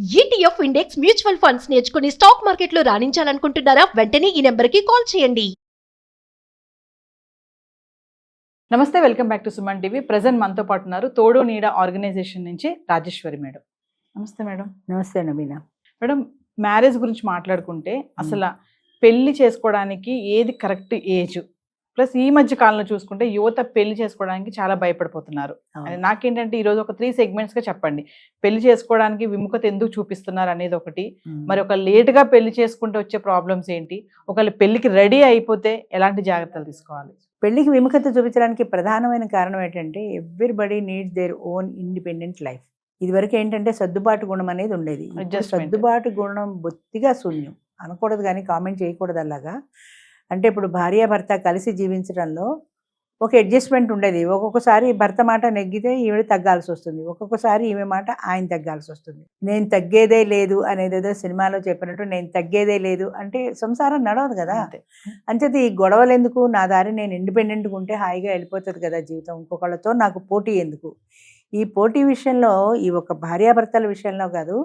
ETF index mutual funds నేర్చుకుని stock మార్కెట్లో రాణించాలనుకుంటున్నారా? వెంటనే ఈ నెంబర్కి కాల్ చేయండి. నమస్తే, welcome back to Suman TV. Present మనతో పాటు ఉన్నారు తోడు నీడ ఆర్గనైజేషన్ నుంచి రాజేశ్వరి మేడం. నమస్తే మేడం. నమస్తే నవీన. మేడం, మ్యారేజ్ గురించి మాట్లాడుకుంటే అసలు పెళ్లి చేసుకోవడానికి ఏది కరెక్ట్ ఏజ్, ప్లస్ ఈ మధ్య కాలంలో చూసుకుంటే యువత పెళ్లి చేసుకోవడానికి చాలా భయపడిపోతున్నారు. నాకేంటంటే ఈరోజు ఒక 3 segments గా చెప్పండి. పెళ్లి చేసుకోవడానికి విముఖత ఎందుకు చూపిస్తున్నారు అనేది ఒకటి, మరి ఒక లేట్గా పెళ్లి చేసుకుంటే వచ్చే ప్రాబ్లమ్స్ ఏంటి, ఒకవేళ పెళ్లికి రెడీ అయిపోతే ఎలాంటి జాగ్రత్తలు తీసుకోవాలి? పెళ్లికి విముఖత చూపించడానికి ప్రధానమైన కారణం ఏంటంటే everybody needs their own independent life. ఇదివరకు ఏంటంటే సర్దుబాటు గుణం అనేది ఉండేది. సర్దుబాటు గుణం బొత్తిగా శూన్యం అనకూడదు, కానీ కామెంట్ చేయకూడదు అలాగా. అంటే ఇప్పుడు భార్యాభర్త కలిసి జీవించడంలో ఒక అడ్జస్ట్మెంట్ ఉండేది. ఒక్కొక్కసారి భర్త మాట నెగ్గితే ఈవిడ తగ్గాల్సి వస్తుంది, ఒక్కొక్కసారి ఈమె మాట ఆయన తగ్గాల్సి వస్తుంది. నేను తగ్గేదే లేదు అనేది ఏదో సినిమాలో చెప్పినట్టు నేను తగ్గేదే లేదు అంటే సంసారం నడవదు కదా. అంచేత ఈ గొడవలు ఎందుకు, నా దారి నేను ఇండిపెండెంట్గా ఉంటే హాయిగా వెళ్ళిపోతుంది కదా జీవితం. ఇంకొకళ్ళతో నాకు పోటీ ఎందుకు? ఈ పోటీ విషయంలో ఈ ఒక భార్యాభర్తల విషయంలో కాదు,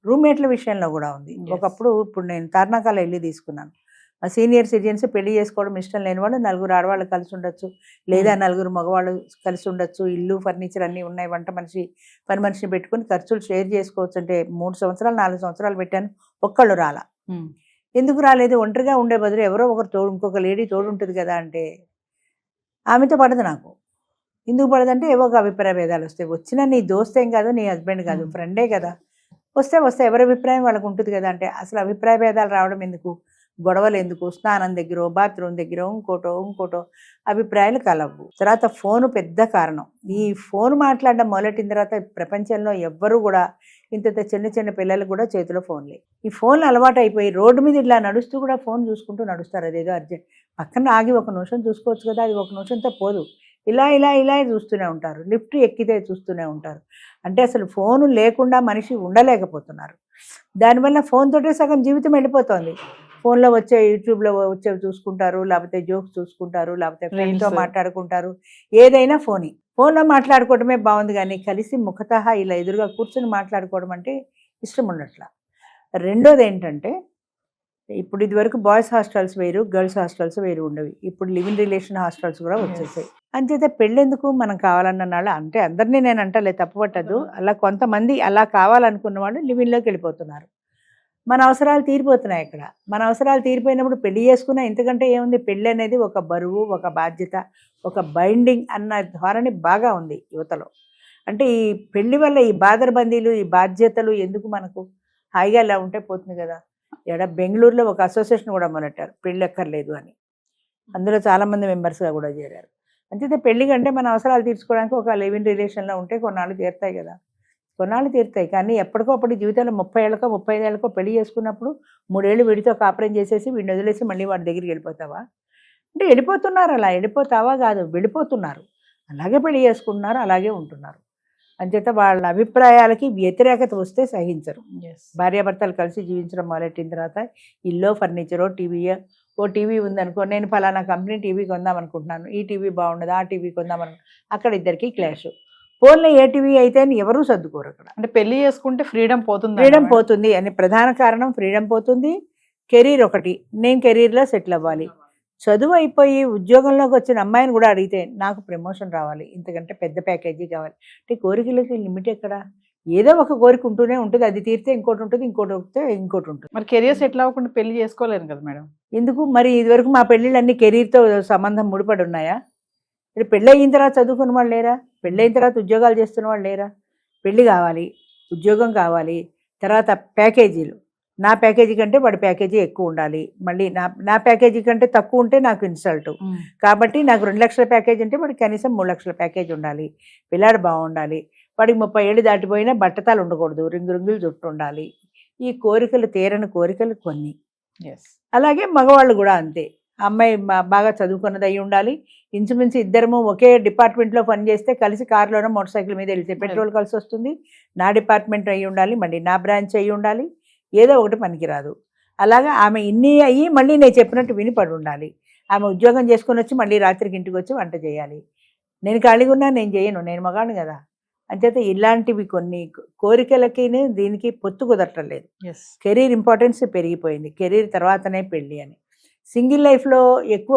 రూమ్మేట్ల విషయంలో కూడా ఉంది. ఇప్పుడు నేను తార్నాకాలో వెళ్ళి తీసుకున్నాను. సీనియర్ సిటిజన్స్ పెళ్లి చేసుకోవడం ఇష్టం లేని వాళ్ళు 4 ఆడవాళ్ళు కలిసి ఉండొచ్చు, లేదా 4 మగవాళ్ళు కలిసి ఉండొచ్చు. ఇల్లు ఫర్నిచర్ అన్నీ ఉన్నాయి, వంట మనిషి పని మనిషిని పెట్టుకుని ఖర్చులు షేర్ చేసుకోవచ్చు. అంటే 3 సంవత్సరాలు 4 సంవత్సరాలు పెట్టాను, ఒక్కళ్ళు రాలా. ఎందుకు రాలేదు? ఒంటరిగా ఉండే బదులు ఎవరో ఒకరు తోడు, ఇంకొక లేడీ తోడు ఉంటుంది కదా అంటే ఆమెతో పడదు నాకు. ఎందుకు పడదంటే ఏవో ఒక అభిప్రాయ భేదాలు వస్తాయి. వచ్చినా నీ దోస్తేం కాదు, నీ హస్బెండ్ కాదు, ఫ్రెండే కదా. వస్తే ఎవరి అభిప్రాయం వాళ్ళకు ఉంటుంది కదా. అంటే అసలు అభిప్రాయ భేదాలు రావడం ఎందుకు, గొడవలు ఎందుకు? స్నానం దగ్గర, బాత్రూమ్ దగ్గర ఇంకోటో అభిప్రాయాలు కలవు. తర్వాత ఫోను పెద్ద కారణం. ఈ ఫోన్ మాట్లాడడం మొదలెట్టిన తర్వాత ప్రపంచంలో ఎవ్వరూ కూడా ఇంత చిన్న పిల్లలు కూడా చేతిలో ఫోన్లే. ఈ ఫోన్లు అలవాటు అయిపోయి రోడ్డు మీద ఇట్లా నడుస్తూ కూడా ఫోన్ చూసుకుంటూ నడుస్తారు. అదేదో అర్జెంట్ పక్కన ఆగి 1 నిమిషం చూసుకోవచ్చు కదా, అది 1 నిమిషంతో పోదు. ఇలా చూస్తూనే ఉంటారు, లిఫ్ట్ ఎక్కితే చూస్తూనే ఉంటారు. అంటే అసలు ఫోను లేకుండా మనిషి ఉండలేకపోతున్నారు. దానివల్ల ఫోన్ తోటే సగం జీవితం వెళ్ళిపోతుంది. ఫోన్లో వచ్చే యూట్యూబ్లో వచ్చేవి చూసుకుంటారు, లేకపోతే జోక్స్ చూసుకుంటారు, లేకపోతే ఫ్రెండ్తో మాట్లాడుకుంటారు. ఏదైనా ఫోన్లో మాట్లాడుకోవడమే బాగుంది, కానీ కలిసి ముఖతః ఇలా ఎదురుగా కూర్చొని మాట్లాడుకోవడం అంటే ఇష్టం ఉండట్లా. రెండోది ఏంటంటే, ఇప్పుడు ఇదివరకు బాయ్స్ హాస్టల్స్ వేరు, గర్ల్స్ హాస్టల్స్ వేరు ఉండేవి. ఇప్పుడు లివింగ్ రిలేషన్ హాస్టల్స్ కూడా వచ్చేసాయి. అంచేతే పెళ్ళెందుకు, మనం కావాలన్న నాళ్ళు అంటే అందరినీ నేను అంటలే, తప్పుపట్టద్దు. అలా కొంతమంది అలా కావాలనుకున్న వాళ్ళు లివింగ్లోకి వెళ్ళిపోతున్నారు. మన అవసరాలు తీరిపోతున్నాయి ఇక్కడ. మన అవసరాలు తీరిపోయినప్పుడు పెళ్లి చేసుకున్నా ఇంతకంటే ఏముంది? పెళ్ళి అనేది ఒక బరువు, ఒక బాధ్యత, ఒక బైండింగ్ అన్న ధోరణి బాగా ఉంది యువతలో. అంటే ఈ పెళ్లి వల్ల ఈ బాదరబందీలు, ఈ బాధ్యతలు ఎందుకు? మనకు హాయిగా ఇలా ఉంటే పోతుంది కదా. బెంగళూరులో ఒక అసోసియేషన్ కూడా మొదలెట్టారు, పెళ్ళి ఎక్కర్లేదు అని. అందులో చాలామంది మెంబర్స్గా కూడా చేరారు. అంతే పెళ్లి కంటే మన అవసరాలు తీర్చుకోవడానికి ఒక లివింగ్ రిలేషన్లో ఉంటే కొన్నాళ్ళు తీరుతాయి కదా. కొన్నాళ్ళు తీరుతాయి, కానీ ఎప్పటికప్పుడు జీవితంలో 30 ఏళ్ళకో 35 ఏళ్ళకో పెళ్లి చేసుకున్నప్పుడు 3 ఏళ్ళు వీడితో కాపురం చేసేసి వీడిని వదిలేసి మళ్ళీ వాడి దగ్గరికి వెళ్ళిపోతావా అంటే వెళ్ళిపోతున్నారు. అలా వెళ్ళిపోతావా కాదు, వెళ్ళిపోతున్నారు. అలాగే పెళ్లి చేసుకుంటున్నారు, అలాగే ఉంటున్నారు. అంచేత వాళ్ళ అభిప్రాయాలకి వ్యతిరేకత వస్తే సహించరు. భార్యాభర్తలు కలిసి జీవించడం మొదలెట్టిన తర్వాత ఇల్లో ఫర్నిచరో టీవీయో, ఓ టీవీ ఉందనుకో, నేను ఫలానా కంపెనీ టీవీ కొందాం అనుకుంటున్నాను, ఈ టీవీ బాగుండదు, ఆ టీవీ కొందాం అనుకుంటున్నాను, అక్కడ ఇద్దరికి క్లాష్. ఫోన్లో ఏ టీవీ అయితే అని ఎవరూ సర్దుకోరు అక్కడ. అంటే పెళ్లి చేసుకుంటే ఫ్రీడమ్ పోతుంది అని ప్రధాన కారణం. ఫ్రీడమ్ పోతుంది. కెరీర్ ఒకటి, నేను కెరీర్లో సెటిల్ అవ్వాలి. చదువు అయిపోయి ఉద్యోగంలోకి వచ్చిన అమ్మాయిని కూడా అడిగితే నాకు ప్రమోషన్ రావాలి, ఇంతకంటే పెద్ద ప్యాకేజీ కావాలి అంటే కోరికలకి లిమిట్ ఎక్కడ? ఏదో ఒక కోరిక ఉంటూనే ఉంటుంది, అది తీరితే ఇంకోటి ఉంటుంది, ఇంకోటి వస్తే ఇంకోటి ఉంటుంది. మరి కెరీర్ సెటిల్ అవ్వకుండా పెళ్లి చేసుకోలేరు కదా మేడం. ఎందుకు మరి? ఇదివరకు మా పెళ్ళిళ్ళన్నీ కెరీర్తో సంబంధం ముడిపడి ఉన్నాయా? ఇప్పుడు పెళ్ళి అయిన తర్వాత చదువుకున్న వాళ్ళు లేరా? పెళ్ళి అయిన తర్వాత ఉద్యోగాలు చేస్తున్న వాళ్ళు లేరా? పెళ్ళి కావాలి, ఉద్యోగం కావాలి, తర్వాత ప్యాకేజీలు. నా ప్యాకేజీ కంటే వాడి ప్యాకేజీ ఎక్కువ ఉండాలి, మళ్ళీ నా ప్యాకేజీ కంటే తక్కువ ఉంటే నాకు ఇన్సల్ట్. కాబట్టి నాకు 2 లక్షల ప్యాకేజీ అంటే వాడికి కనీసం 3 లక్షల ప్యాకేజీ ఉండాలి. పిల్లాడు బాగుండాలి, వాడికి 30 ఏళ్ళు దాటిపోయినా బట్టతాలు ఉండకూడదు, రింగులు జుట్టు ఉండాలి. ఈ కోరికలు తీరని కోరికలు కొన్ని. అలాగే మగవాళ్ళు కూడా అంతే. అమ్మాయి బాగా చదువుకున్నది అయి ఉండాలి, ఇంచుమించు ఇద్దరము ఒకే డిపార్ట్మెంట్లో పనిచేస్తే కలిసి కారులోనో మోటార్ సైకిల్ మీద వెళ్తే పెట్రోల్ కలిసి వస్తుంది. నా డిపార్ట్మెంట్ అయి ఉండాలి, మళ్ళీ నా బ్రాంచ్ అయి ఉండాలి, ఏదో ఒకటి పనికిరాదు. అలాగా ఆమె ఇన్ని అయ్యి మళ్ళీ నేను చెప్పినట్టు విని పడి ఉండాలి. ఆమె ఉద్యోగం చేసుకుని వచ్చి మళ్ళీ రాత్రికి ఇంటికి వచ్చి వంట చేయాలి. నేను ఖాళీగా ఉన్నా నేను చేయను, నేను మగాను కదా. అంచేత ఇలాంటివి కొన్ని కోరికలకి దీనికి పొత్తు కుదరటం లేదు. ఎస్. కెరీర్ ఇంపార్టెన్స్ పెరిగిపోయింది, కెరీర్ తర్వాతనే పెళ్ళి అని. సింగిల్ లైఫ్లో ఎక్కువ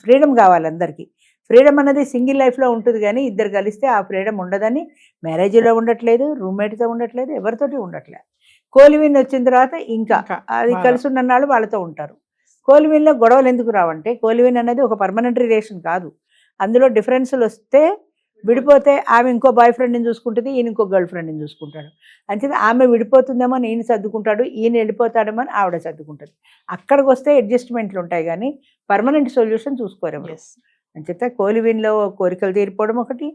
ఫ్రీడమ్ కావాలి అందరికీ. ఫ్రీడమ్ అనేది సింగిల్ లైఫ్లో ఉంటుంది, కానీ ఇద్దరు కలిస్తే ఆ ఫ్రీడమ్ ఉండదని మ్యారేజ్లో ఉండట్లేదు, రూమ్మేట్తో ఉండట్లేదు, ఎవరితోటి ఉండట్లేదు. కోలివిన్ వచ్చిన తర్వాత ఇంకా అది కలిసి ఉన్ననాళ్ళు వాళ్ళతో ఉంటారు. కోలివిన్లో గొడవలు ఎందుకు రావంటే, కోలివిన్ అనేది ఒక పర్మనెంట్ రిలేషన్ కాదు. అందులో డిఫరెన్స్లు వస్తే విడిపోతే ఆమె ఇంకో బాయ్ ఫ్రెండ్ని చూసుకుంటుంది, ఈయన ఇంకో గర్ల్ ఫ్రెండ్ని చూసుకుంటాడు. అంతే ఆమె విడిపోతుందేమో అని ఈయన సర్దుకుంటాడు, ఈయన వెళ్ళిపోతాడేమో అని ఆవిడ సర్దుకుంటుంది. అక్కడికి వస్తే అడ్జస్ట్మెంట్లు ఉంటాయి, కానీ పర్మనెంట్ సొల్యూషన్ చూసుకోరు. అంచేత కోలివిన్లో కోరికలు తీరిపోవడం ఒకటి,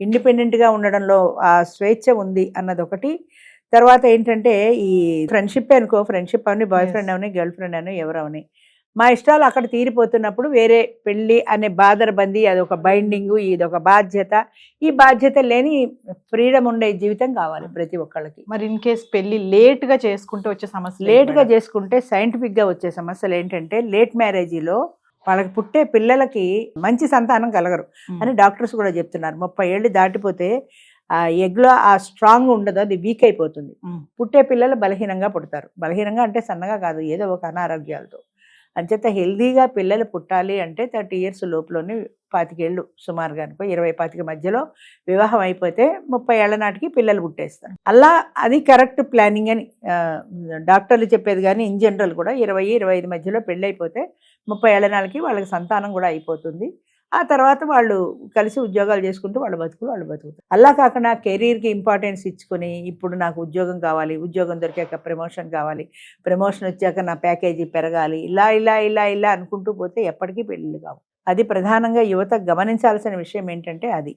ఇండిపెండెంట్గా ఉండడంలో ఆ స్వేచ్ఛ ఉంది అన్నది ఒకటి. తర్వాత ఏంటంటే ఈ ఫ్రెండ్షిప్ అనుకో, ఫ్రెండ్షిప్ అవని, బాయ్ ఫ్రెండ్ అవని, గర్ల్ ఫ్రెండ్ అని, ఎవరవని మా ఇష్టాలు అక్కడ తీరిపోతున్నప్పుడు వేరే పెళ్ళి అనే బాదరబందీ, అదొక బైండింగు, ఇదొక బాధ్యత. ఈ బాధ్యత లేని ఫ్రీడమ్ ఉండే జీవితం కావాలి ప్రతి ఒక్కళ్ళకి. మరి ఇన్ కేస్ పెళ్లి లేట్గా చేసుకుంటే వచ్చే సమస్య, లేట్గా చేసుకుంటే సైంటిఫిక్గా వచ్చే సమస్యలు ఏంటంటే, లేట్ మ్యారేజీలో వాళ్ళకి పుట్టే పిల్లలకి మంచి సంతానం కలగరు అని డాక్టర్స్ కూడా చెప్తున్నారు. 30 ఏళ్ళు దాటిపోతే ఆ ఎగ్లో ఆ స్ట్రాంగ్ ఉండదు, అది వీక్ అయిపోతుంది. పుట్టే పిల్లలు బలహీనంగా పుడతారు. బలహీనంగా అంటే సన్నగా కాదు, ఏదో ఒక అనారోగ్యాలతో. అంచేత హెల్దీగా పిల్లలు పుట్టాలి అంటే 30 ఇయర్స్ లోపులోనే, 25 ఏళ్ళు సుమారుగా అనుకో, 20-25 మధ్యలో వివాహం అయిపోతే 30 ఏళ్ల నాటికి పిల్లలు పుట్టేస్తారు. అలా అది కరెక్ట్ ప్లానింగ్ అని డాక్టర్లు చెప్పేది. కానీ ఇన్ జనరల్ కూడా 20-25 మధ్యలో పెళ్ళి అయిపోతే 30 ఏళ్ల నాటికి వాళ్ళకి సంతానం కూడా అయిపోతుంది. ఆ తర్వాత వాళ్ళు కలిసి ఉద్యోగాలు చేసుకుంటూ వాళ్ళు బతుకుతారు. అలా కాకుండా కెరీర్కి ఇంపార్టెన్స్ ఇచ్చుకొని, ఇప్పుడు నాకు ఉద్యోగం కావాలి, ఉద్యోగం దొరికాక ప్రమోషన్ కావాలి, ప్రమోషన్ వచ్చాక నా ప్యాకేజీ పెరగాలి, ఇలా ఇలా ఇలా ఇలా అనుకుంటూ పోతే ఎప్పటికీ పెళ్ళిళ్ళు కావు. అది ప్రధానంగా యువత గమనించాల్సిన విషయం ఏంటంటే అది.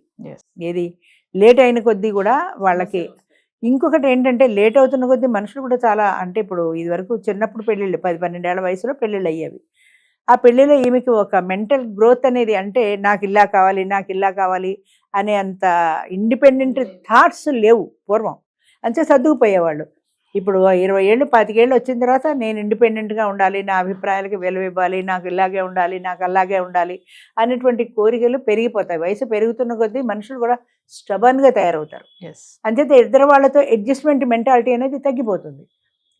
ఏది లేట్ అయిన కొద్దీ కూడా వాళ్ళకి. ఇంకొకటి ఏంటంటే, లేట్ అవుతున్న కొద్దీ మనుషులు కూడా చాలా, అంటే ఇప్పుడు ఇదివరకు చిన్నప్పుడు పెళ్ళిళ్ళు 10-12 ఏళ్ల వయసులో పెళ్ళిళ్ళు అయ్యేవి. ఆ పెళ్ళిలో ఈమెకి ఒక మెంటల్ గ్రోత్ అనేది, అంటే నాకు ఇలా కావాలి అనే అంత ఇండిపెండెంట్ థాట్స్ లేవు పూర్వం. అంతే సర్దుకుపోయేవాళ్ళు. ఇప్పుడు 20 ఏళ్ళు 25 ఏళ్ళు వచ్చిన తర్వాత నేను ఇండిపెండెంట్గా ఉండాలి, నా అభిప్రాయాలకి విలువ ఇవ్వాలి, నాకు ఇలాగే ఉండాలి, నాకు అలాగే ఉండాలి అనేటువంటి కోరికలు పెరిగిపోతాయి. వయసు పెరుగుతున్న కొద్దీ మనుషులు కూడా స్టబర్న్గా తయారవుతారు. అంచేత ఇద్దరు వాళ్ళతో అడ్జస్ట్మెంట్ మెంటాలిటీ అనేది తగ్గిపోతుంది.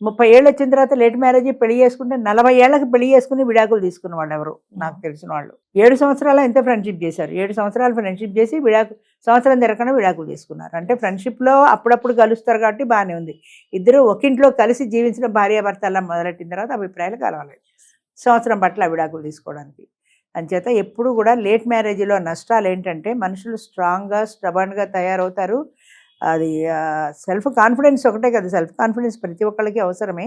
30 ఏళ్ళు వచ్చిన తర్వాత లేట్ మ్యారేజ్ పెళ్లి చేసుకుంటే 40 ఏళ్ళకి పెళ్లి చేసుకుని విడాకులు తీసుకున్న వాళ్ళు ఎవరు నాకు తెలిసిన వాళ్ళు. 7 సంవత్సరాలు ఎంత ఫ్రెండ్షిప్ చేశారు, 7 సంవత్సరాలు ఫ్రెండ్షిప్ చేసి సంవత్సరం తిరగకుండా విడాకులు తీసుకున్నారు. అంటే ఫ్రెండ్షిప్లో అప్పుడప్పుడు కలుస్తారు కాబట్టి బాగానే ఉంది. ఇద్దరు ఒకింట్లో కలిసి జీవించిన భార్యాభర్త అలా మొదలెట్టిన తర్వాత అభిప్రాయాలు కలవలేదు, సంవత్సరం పట్ల విడాకులు తీసుకోవడానికి. అంచేత ఎప్పుడు కూడా లేట్ మ్యారేజ్లో నష్టాలు ఏంటంటే, మనుషులు స్ట్రాంగ్గా స్టబర్న్గా తయారవుతారు. అది సెల్ఫ్ కాన్ఫిడెన్స్ ఒకటే కదా, సెల్ఫ్ కాన్ఫిడెన్స్ ప్రతి ఒక్కళ్ళకి అవసరమే.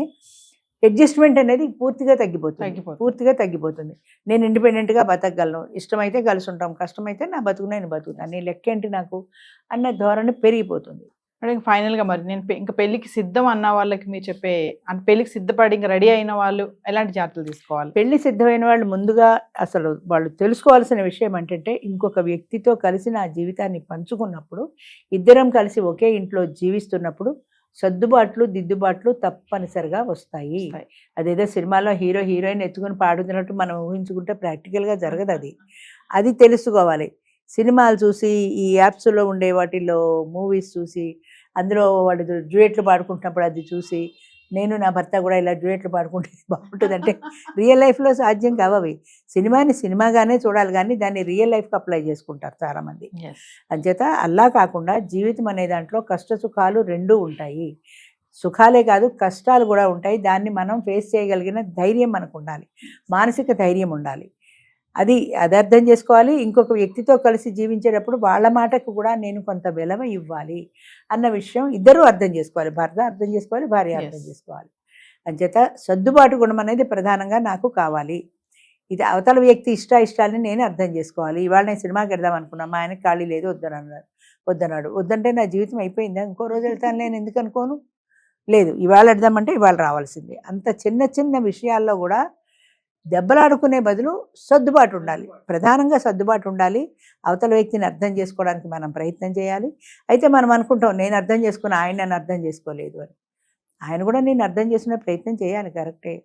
అడ్జస్ట్మెంట్ అనేది పూర్తిగా తగ్గిపోతుంది. నేను ఇండిపెండెంట్గా బతకగలను, ఇష్టమైతే కలిసి ఉంటాం, కష్టమైతే నా బతుకు నేను బతుకుతాను, నీ లెక్కేంటి నాకు అన్న ధోరణి పెరిగిపోతుంది. అంటే ఫైనల్గా మరి నేను ఇంకా పెళ్ళికి సిద్ధం అన్న వాళ్ళకి మీరు చెప్పే, అంటే పెళ్ళికి సిద్ధపడి ఇంకా రెడీ అయిన వాళ్ళు ఎలాంటి జాగ్రత్తలు తీసుకోవాలి? పెళ్లి సిద్ధమైన వాళ్ళు ముందుగా అసలు వాళ్ళు తెలుసుకోవాల్సిన విషయం ఏంటంటే, ఇంకొక వ్యక్తితో కలిసి నా జీవితాన్ని పంచుకున్నప్పుడు, ఇద్దరం కలిసి ఒకే ఇంట్లో జీవిస్తున్నప్పుడు సర్దుబాట్లు దిద్దుబాట్లు తప్పనిసరిగా వస్తాయి. అదేదో సినిమాలో హీరో హీరోయిన్ ఎత్తుకుని పాడుతున్నట్టు మనం ఊహించుకుంటే ప్రాక్టికల్గా జరగదు. అది తెలుసుకోవాలి. సినిమాలు చూసి, ఈ యాప్స్లో ఉండే వాటిల్లో మూవీస్ చూసి, అందులో వాడు డ్యూయెట్లు పాడుకుంటున్నప్పుడు అది చూసి, నేను నా భర్త కూడా ఇలా డ్యూయెట్లు పాడుకుంటే బాగుంటుంది అంటే రియల్ లైఫ్లో సాధ్యం కావవి. సినిమాని సినిమాగానే చూడాలి, కానీ దాన్ని రియల్ లైఫ్కి అప్లై చేసుకుంటారు చాలామంది. అంచేత అలా కాకుండా జీవితం అనే దాంట్లో కష్ట సుఖాలు రెండూ ఉంటాయి. సుఖాలే కాదు కష్టాలు కూడా ఉంటాయి. దాన్ని మనం ఫేస్ చేయగలిగిన ధైర్యం మనకు ఉండాలి, మానసిక ధైర్యం ఉండాలి. అది అర్థం చేసుకోవాలి. ఇంకొక వ్యక్తితో కలిసి జీవించేటప్పుడు వాళ్ళ మాటకు కూడా నేను కొంత విలువ ఇవ్వాలి అన్న విషయం ఇద్దరూ అర్థం చేసుకోవాలి. భర్త అర్థం చేసుకోవాలి, భార్య అర్థం చేసుకోవాలి. అంచేత సర్దుబాటు గుణం అనేది ప్రధానంగా నాకు కావాలి. ఇది అవతల వ్యక్తి ఇష్టాలని నేను అర్థం చేసుకోవాలి. ఇవాళ నేను సినిమాకి వెళ్దాం అనుకున్నా, మా ఆయనకి ఖాళీ లేదు, వద్దన్నాడు. వద్దంటే నా జీవితం అయిపోయిందా? ఇంకో రోజు వెళ్తాను నేను ఎందుకు అనుకోను? లేదు, ఇవాళ వెళ్దామంటే ఇవాళ రావాల్సిందే. అంత చిన్న చిన్న విషయాల్లో కూడా దెబ్బలాడుకునే బదులు సర్దుబాటు ఉండాలి, ప్రధానంగా సర్దుబాటు ఉండాలి. అవతల వ్యక్తిని అర్థం చేసుకోవడానికి మనం ప్రయత్నం చేయాలి. అయితే మనం అనుకుంటాం, నేను అర్థం చేసుకుని ఆయన నన్ను అర్థం చేసుకోలేదు అని. ఆయన కూడా నేను అర్థం చేసుకునే ప్రయత్నం చేయాలి, కరెక్టే.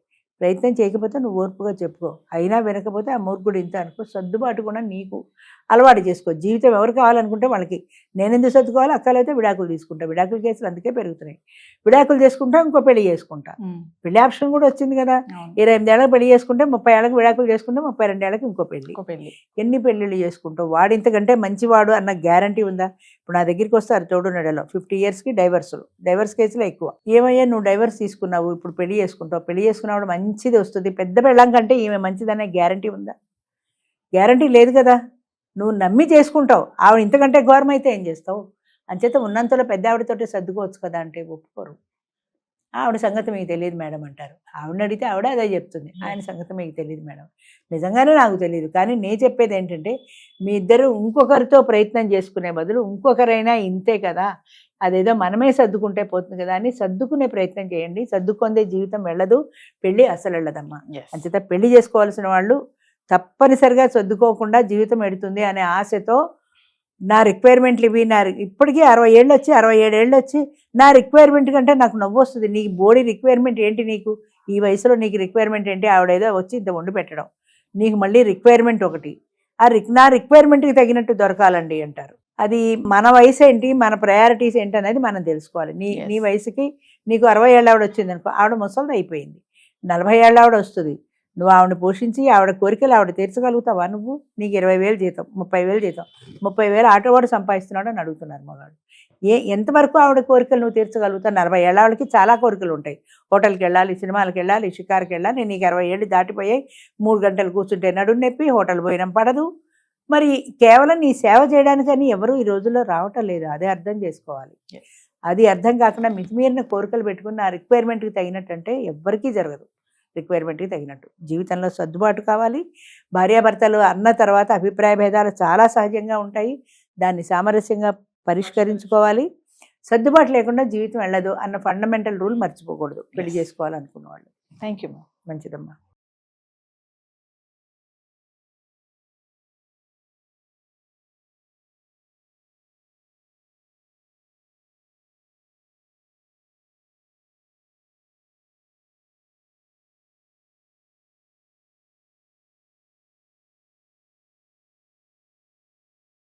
ప్రయత్నం చేయకపోతే నువ్వు ఓర్పుగా చెప్పుకో, అయినా వినకపోతే ఆ మూర్ఖుడు ఇంత అనుకో. సర్దుబాటు కూడా నీకు అలవాటు చేసుకో. జీవితం ఎవరు కావాలనుకుంటే వాళ్ళకి. నేను ఎందుకు సర్దుకోవాలి, అక్కలైతే విడాకులు తీసుకుంటా. విడాకుల కేసులు అందుకే పెరుగుతున్నాయి. విడాకులు చేసుకుంటా, ఇంకో పెళ్లి చేసుకుంటా. పెళ్లి ఆప్షన్ కూడా వచ్చింది కదా. 28 ఏళ్ళకి పెళ్లి చేసుకుంటే 30 ఏళ్ళకి విడాకులు చేసుకుంటే 32 ఏళ్ళకి ఇంకో పెళ్లి. ఎన్ని పెళ్లిళ్ళు చేసుకుంటావు? వాడు ఇంతకంటే మంచివాడు అన్న గ్యారంటీ ఉందా? ఇప్పుడు నా దగ్గరికి వస్తారు తోడు నెడలో 50 yearsకి డైవర్స్ కేసులు ఎక్కువ. ఏమయ్యా నువ్వు డైవర్స్ తీసుకున్నావు, ఇప్పుడు పెళ్లి చేసుకుంటావు, పెళ్లి చేసుకున్నప్పుడు మంచిది వస్తుంది, పెద్ద పెళ్ళం కంటే ఈమె మంచిదనే గ్యారంటీ ఉందా? గ్యారంటీ లేదు కదా. నువ్వు నమ్మి చేసుకుంటావు. ఆవిడ ఇంతకంటే ఘోరం అయితే ఏం చేస్తావు? అంచేత ఉన్నంతలో పెద్ద ఆవిడతోటి సర్దుకోవచ్చు కదా అంటే ఒప్పుకోరు. ఆవిడ సంగతి మీకు తెలియదు మేడం అంటారు. ఆవిడని అడిగితే ఆవిడ అదే చెప్తుంది, ఆయన సంగతి మీకు తెలియదు మేడం. నిజంగానే నాకు తెలియదు. కానీ నేను చెప్పేది ఏంటంటే, మీ ఇద్దరు ఇంకొకరితో ప్రయత్నం చేసుకునే బదులు ఇంకొకరైనా ఇంతే కదా, అదేదో మనమే సర్దుకుంటే పోతుంది కదా అని సర్దుకునే ప్రయత్నం చేయండి. సర్దుకుందే జీవితం వెళ్ళదు, పెళ్ళి అసలు వెళ్ళదమ్మా. అంచేత పెళ్లి చేసుకోవాల్సిన వాళ్ళు తప్పనిసరిగా సర్దుకోకుండా జీవితం ఎడుతుంది అనే ఆశతో నా రిక్వైర్మెంట్లు ఇవి, ఇప్పటికీ 60 ఏళ్ళు వచ్చి 67 ఏళ్ళు వచ్చి నా రిక్వైర్మెంట్ కంటే నాకు నవ్వు వస్తుంది. నీ బాడీ రిక్వైర్మెంట్ ఏంటి? నీకు ఈ వయసులో నీకు రిక్వైర్మెంట్ ఏంటి? ఆవిడేదో వచ్చి ఇంత వండి పెట్టడం, నీకు మళ్ళీ రిక్వైర్మెంట్ ఒకటి. నా రిక్వైర్మెంట్కి తగినట్టు దొరకాలండి అంటారు. అది మన వయసు ఏంటి, మన ప్రయారిటీస్ ఏంటి అనేది మనం తెలుసుకోవాలి. నీ వయసుకి నీకు 60 ఏళ్ళ ఆవిడ వచ్చింది అనుకో, ఆవిడ ముసలిది అయిపోయింది. 40 ఏళ్ళ ఆవిడ వస్తుంది. నువ్వు ఆవిడని పోషించి ఆవిడ కోరికలు ఆవిడ తీర్చగలుగుతావా? నువ్వు నీకు 20,000 జీతం, 30,000 జీతం, 30,000 ఆటోవాడు సంపాదిస్తున్నాడు అని అడుగుతున్నారు మగాడు. ఎంతవరకు ఆవిడ కోరికలు నువ్వు తీర్చగలుగుతావు? 40 ఏళ్ళ వాళ్ళకి చాలా కోరికలు ఉంటాయి. హోటల్కి వెళ్ళాలి, సినిమాలకు వెళ్ళాలి, షికార్కి వెళ్ళాలి. నీకు 60 ఏళ్ళు దాటిపోయాయి, 3 గంటలు కూర్చుంటే నడుము నొప్పి, హోటల్ భోజనం పడదు. మరి కేవలం నీ సేవ చేయడానికని ఎవరు ఈ రోజుల్లో రావటం లేదు. అదే అర్థం చేసుకోవాలి. అది అర్థం కాకుండా మితిమీరిన కోరికలు పెట్టుకుని ఆ రిక్వైర్మెంట్కి తగినట్టు అంటే ఎవ్వరికీ జరగదు. రిక్వైర్మెంట్కి తగినట్టు జీవితంలో సర్దుబాటు కావాలి. భార్యాభర్తలు అన్న తర్వాత అభిప్రాయ భేదాలు చాలా సహజంగా ఉంటాయి. దాన్ని సామరస్యంగా పరిష్కరించుకోవాలి. సర్దుబాటు లేకుండా జీవితం వెళ్ళదు అన్న ఫండమెంటల్ రూల్ మర్చిపోకూడదు పెళ్లి చేసుకోవాలనుకున్న వాళ్ళు. Thank you. మంచిదమ్మా.